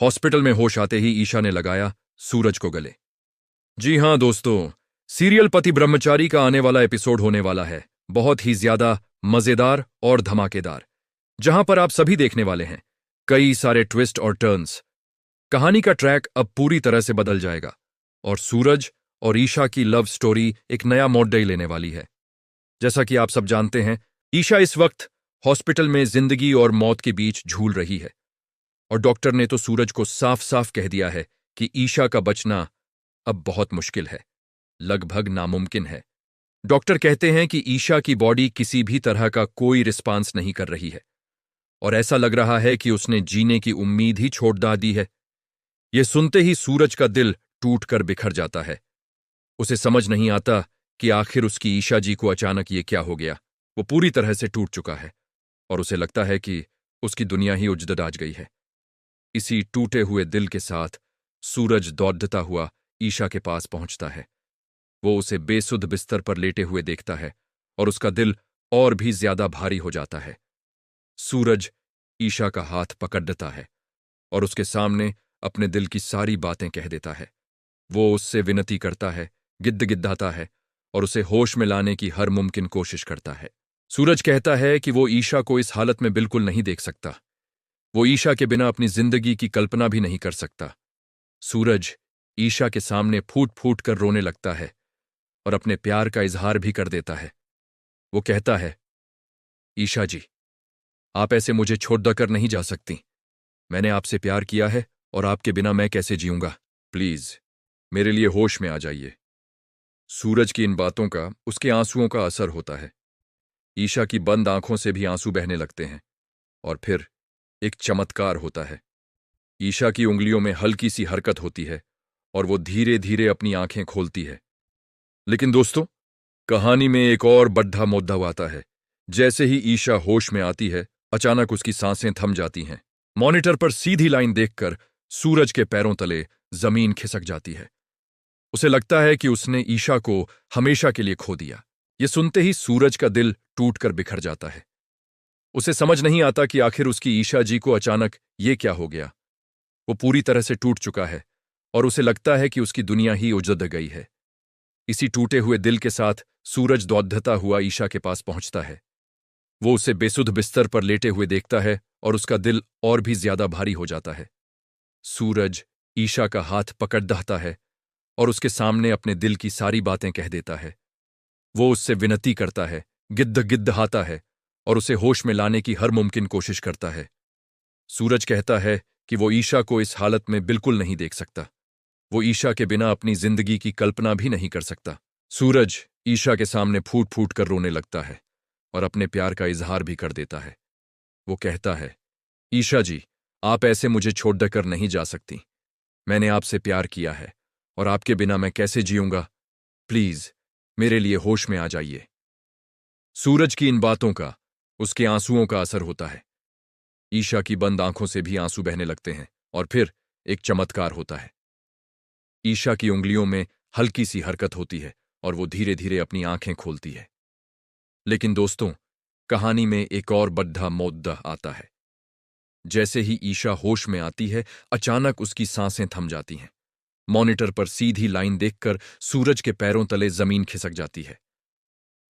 Hospital में होश आते ही ईशा ने लगाया सूरज को गले। जी हां दोस्तों, सीरियल पति ब्रह्मचारी का आने वाला एपिसोड होने वाला है, बहुत ही ज्यादा मजेदार और धमाकेदार, जहां पर आप सभी देखने वाले हैं कई सारे ट्विस्ट और टर्न्स। कहानी का ट्रैक अब पूरी तरह से बदल जाएगा और सूरज और ईशा की लव स्टोरी एक नया मोड़ लेने वाली है। जैसा कि आप सब जानते हैं, ईशा इस वक्त हॉस्पिटल में जिंदगी और मौत के बीच झूल रही है और डॉक्टर ने तो सूरज को साफ साफ कह दिया है कि ईशा का बचना अब बहुत मुश्किल है, लगभग नामुमकिन है। डॉक्टर कहते हैं कि ईशा की बॉडी किसी भी तरह का कोई रिस्पांस नहीं कर रही है और ऐसा लग रहा है कि उसने जीने की उम्मीद ही छोड़ दी है। यह सुनते ही सूरज का दिल टूट कर बिखर जाता है। उसे समझ नहीं आता कि आखिर उसकी ईशा जी को अचानक ये क्या हो गया। वो पूरी तरह से टूट चुका है और उसे लगता है कि उसकी दुनिया ही उजड़ गई है। इसी टूटे हुए दिल के साथ सूरज दौड़ता हुआ ईशा के पास पहुंचता है। वो उसे बेसुध बिस्तर पर लेटे हुए देखता है और उसका दिल और भी ज्यादा भारी हो जाता है। सूरज ईशा का हाथ पकड़ता है और उसके सामने अपने दिल की सारी बातें कह देता है। वो उससे विनती करता है, गिद्दाता है और उसे होश में लाने की हर मुमकिन कोशिश करता है। सूरज कहता है कि वो ईशा को इस हालत में बिल्कुल नहीं देख सकता। वो ईशा के बिना अपनी जिंदगी की कल्पना भी नहीं कर सकता। सूरज ईशा के सामने फूट फूट कर रोने लगता है और अपने प्यार का इजहार भी कर देता है। वो कहता है, ईशा जी, आप ऐसे मुझे छोड़ कर नहीं जा सकती। मैंने आपसे प्यार किया है और आपके बिना मैं कैसे जीऊंगा। प्लीज मेरे लिए होश में आ जाइए। सूरज की इन बातों का उसके आंसुओं का असर होता है। ईशा की बंद आंखों से भी आंसू बहने लगते हैं और फिर एक चमत्कार होता है। ईशा की उंगलियों में हल्की सी हरकत होती है और वो धीरे धीरे अपनी आंखें खोलती है। लेकिन दोस्तों, कहानी में एक और बड़ा मुद्दा आता है। जैसे ही ईशा होश में आती है, अचानक उसकी सांसें थम जाती हैं। मॉनिटर पर सीधी लाइन देखकर सूरज के पैरों तले जमीन खिसक जाती है। उसे लगता है कि उसने ईशा को हमेशा के लिए खो दिया। ये सुनते ही सूरज का दिल टूटकर बिखर जाता है। उसे समझ नहीं आता कि आखिर उसकी ईशा जी को अचानक ये क्या हो गया। वो पूरी तरह से टूट चुका है और उसे लगता है कि उसकी दुनिया ही उजड़ गई है। इसी टूटे हुए दिल के साथ सूरज दौड़ता हुआ ईशा के पास पहुंचता है। वो उसे बेसुध बिस्तर पर लेटे हुए देखता है और उसका दिल और भी ज्यादा भारी हो जाता है। सूरज ईशा का हाथ पकड़ता है और उसके सामने अपने दिल की सारी बातें कह देता है। वो उससे विनती करता है, गिद्दाता है और उसे होश में लाने की हर मुमकिन कोशिश करता है। सूरज कहता है कि वो ईशा को इस हालत में बिल्कुल नहीं देख सकता। वो ईशा के बिना अपनी जिंदगी की कल्पना भी नहीं कर सकता। सूरज ईशा के सामने फूट फूट कर रोने लगता है और अपने प्यार का इजहार भी कर देता है। वो कहता है, ईशा जी, आप ऐसे मुझे छोड़ कर नहीं जा सकती। मैंने आपसे प्यार किया है और आपके बिना मैं कैसे जीऊंगा। प्लीज मेरे लिए होश में आ जाइए। सूरज की इन बातों का उसके आंसुओं का असर होता है। ईशा की बंद आंखों से भी आंसू बहने लगते हैं और फिर एक चमत्कार होता है। ईशा की उंगलियों में हल्की सी हरकत होती है और वो धीरे धीरे अपनी आंखें खोलती है। लेकिन दोस्तों, कहानी में एक और बड़ा मुद्दा आता है। जैसे ही ईशा होश में आती है, अचानक उसकी सांसें थम जाती हैं। मॉनिटर पर सीधी लाइन देखकर सूरज के पैरों तले जमीन खिसक जाती है।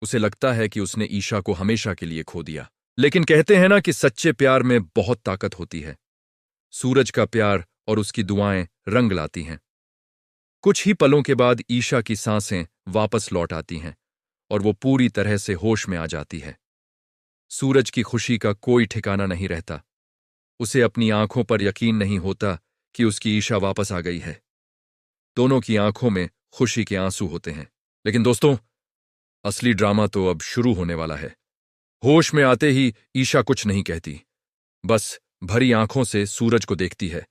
उसे लगता है कि उसने ईशा को हमेशा के लिए खो दिया। लेकिन कहते हैं ना कि सच्चे प्यार में बहुत ताकत होती है। सूरज का प्यार और उसकी दुआएं रंग लाती हैं। कुछ ही पलों के बाद ईशा की सांसें वापस लौट आती हैं और वो पूरी तरह से होश में आ जाती है। सूरज की खुशी का कोई ठिकाना नहीं रहता। उसे अपनी आंखों पर यकीन नहीं होता कि उसकी ईशा वापस आ गई है। दोनों की आंखों में खुशी के आंसू होते हैं। लेकिन दोस्तों, असली ड्रामा तो अब शुरू होने वाला है। होश में आते ही ईशा कुछ नहीं कहती, बस भरी आंखों से सूरज को देखती है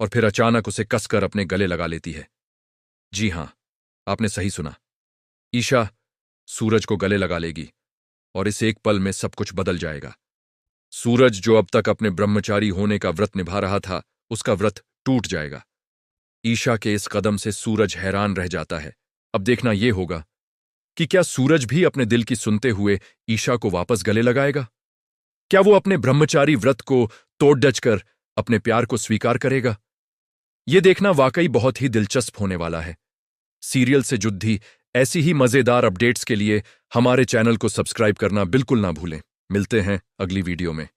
और फिर अचानक उसे कसकर अपने गले लगा लेती है। जी हां, आपने सही सुना। ईशा सूरज को गले लगा लेगी और इस एक पल में सब कुछ बदल जाएगा। सूरज जो अब तक अपने ब्रह्मचारी होने का व्रत निभा रहा था, उसका व्रत टूट जाएगा। ईशा के इस कदम से सूरज हैरान रह जाता है। अब देखना यह होगा कि क्या सूरज भी अपने दिल की सुनते हुए ईशा को वापस गले लगाएगा। क्या वो अपने ब्रह्मचारी व्रत को तोड़ डच कर अपने प्यार को स्वीकार करेगा। ये देखना वाकई बहुत ही दिलचस्प होने वाला है। सीरियल से जुड़ी ऐसी ही मजेदार अपडेट्स के लिए हमारे चैनल को सब्सक्राइब करना बिल्कुल ना भूलें। मिलते हैं अगली वीडियो में।